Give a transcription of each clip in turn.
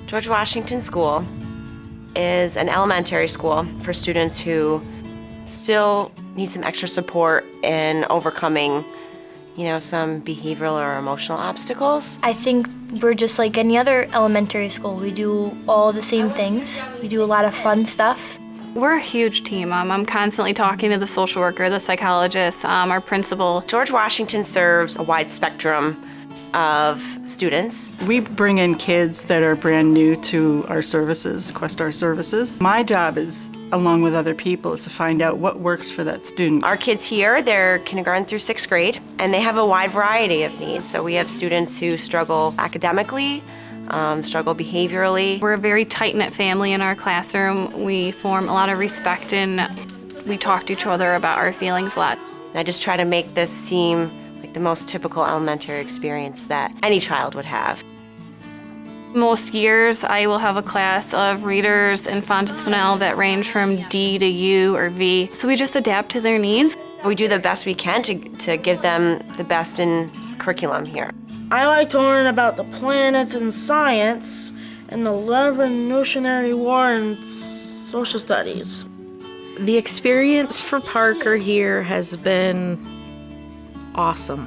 George Washington School is an elementary school for students who still need some extra support in overcoming, some behavioral or emotional obstacles. I think we're just like any other elementary school. We do all the same things. We do a lot of fun stuff. We're a huge team. I'm constantly talking to the social worker, the psychologist, our principal. George Washington serves a wide spectrum of students. We bring in kids that are brand new to our services, Questar services. My job is, along with other people, is to find out what works for that student. Our kids here, they're kindergarten through 6th grade, and they have a wide variety of needs. So we have students who struggle academically, struggle behaviorally. We're a very tight-knit family in our classroom. We form a lot of respect and we talk to each other about our feelings a lot. I just try to make this seem like the most typical elementary experience that any child would have. Most years I will have a class of readers in Fontainebleau that range from D to U or V, so we just adapt to their needs. We do the best we can to give them the best in curriculum here. I like to learn about the planets and science and the Revolutionary War and social studies. The experience for Parker here has been awesome.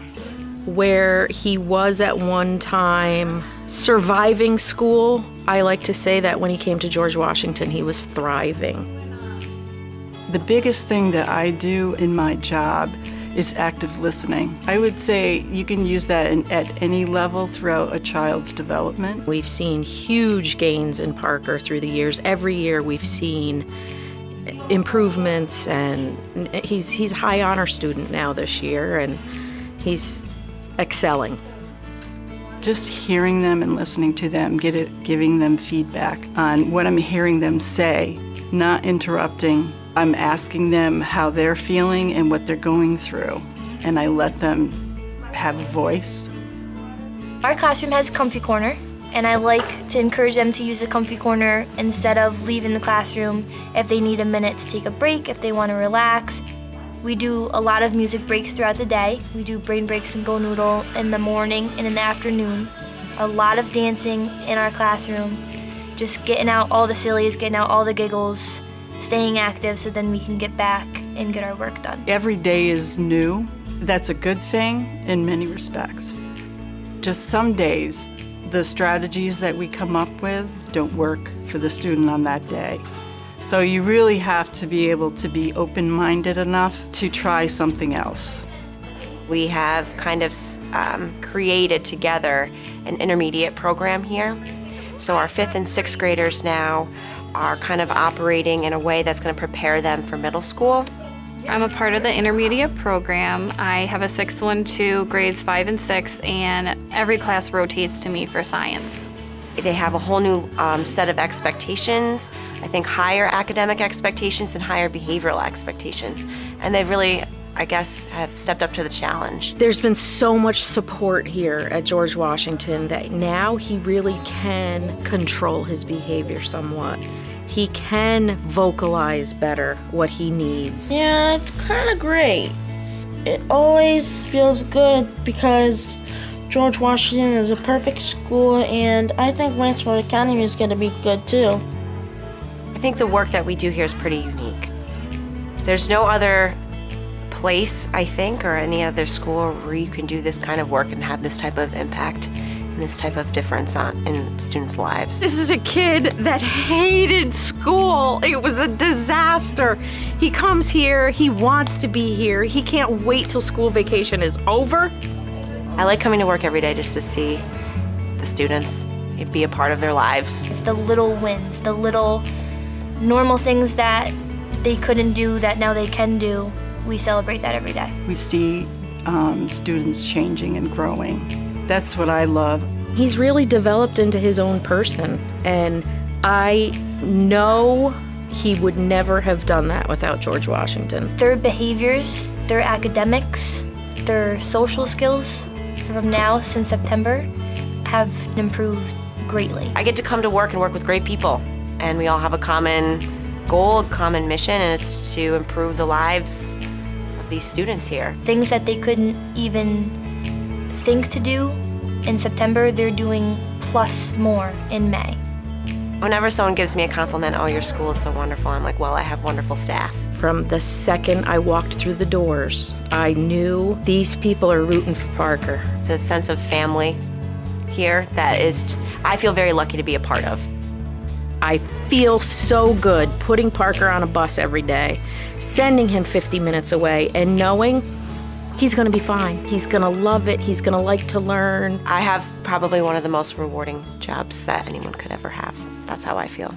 Where he was at one time surviving school, I like to say that when he came to George Washington, he was thriving. The biggest thing that I do in my job is active listening. I would say you can use that at any level throughout a child's development. We've seen huge gains in Parker through the years. Every year we've seen improvements, and he's a high honor student now this year, and he's excelling. Just hearing them and listening to them, giving them feedback on what I'm hearing them say, not interrupting. I'm asking them how they're feeling and what they're going through, and I let them have a voice. Our classroom has a comfy corner, and I like to encourage them to use the comfy corner instead of leaving the classroom if they need a minute to take a break, if they want to relax. We do a lot of music breaks throughout the day. We do brain breaks and go noodle in the morning and in the afternoon. A lot of dancing in our classroom, just getting out all the sillies, getting out all the giggles, staying active so then we can get back and get our work done. Every day is new. That's a good thing in many respects. Just some days, the strategies that we come up with don't work for the student on that day. So you really have to be able to be open-minded enough to try something else. We have kind of created together an intermediate program here. So our 5th and 6th graders now are kind of operating in a way that's going to prepare them for middle school. I'm a part of the intermediate program. I have a 6th one to grades 5 and 6, and every class rotates to me for science. They have a whole new set of expectations, I think higher academic expectations and higher behavioral expectations. And they really, I guess, have stepped up to the challenge. There's been so much support here at George Washington that now he really can control his behavior somewhat. He can vocalize better what he needs. Yeah, it's kind of great. It always feels good because George Washington is a perfect school, and I think Lansford Academy is going to be good too. I think the work that we do here is pretty unique. There's no other place, I think, or any other school where you can do this kind of work and have this type of impact and this type of difference in students' lives. This is a kid that hated school. It was a disaster. He comes here, he wants to be here. He can't wait till school vacation is over. I like coming to work every day just to see the students, be a part of their lives. It's the little wins, the little normal things that they couldn't do that now they can do. We celebrate that every day. We see students changing and growing. That's what I love. He's really developed into his own person, and I know he would never have done that without George Washington. Their behaviors, their academics, their social skills from now since September have improved greatly. I get to come to work and work with great people, and we all have a common goal, a common mission, and it's to improve the lives of these students here. Things that they couldn't even think to do in September, they're doing plus more in May. Whenever someone gives me a compliment, oh, your school is so wonderful, I'm like, well, I have wonderful staff. From the second I walked through the doors, I knew these people are rooting for Parker. It's a sense of family here that is, I feel very lucky to be a part of. I feel so good putting Parker on a bus every day, sending him 50 minutes away, and knowing he's gonna be fine. He's gonna love it. He's gonna like to learn. I have probably one of the most rewarding jobs that anyone could ever have. That's how I feel.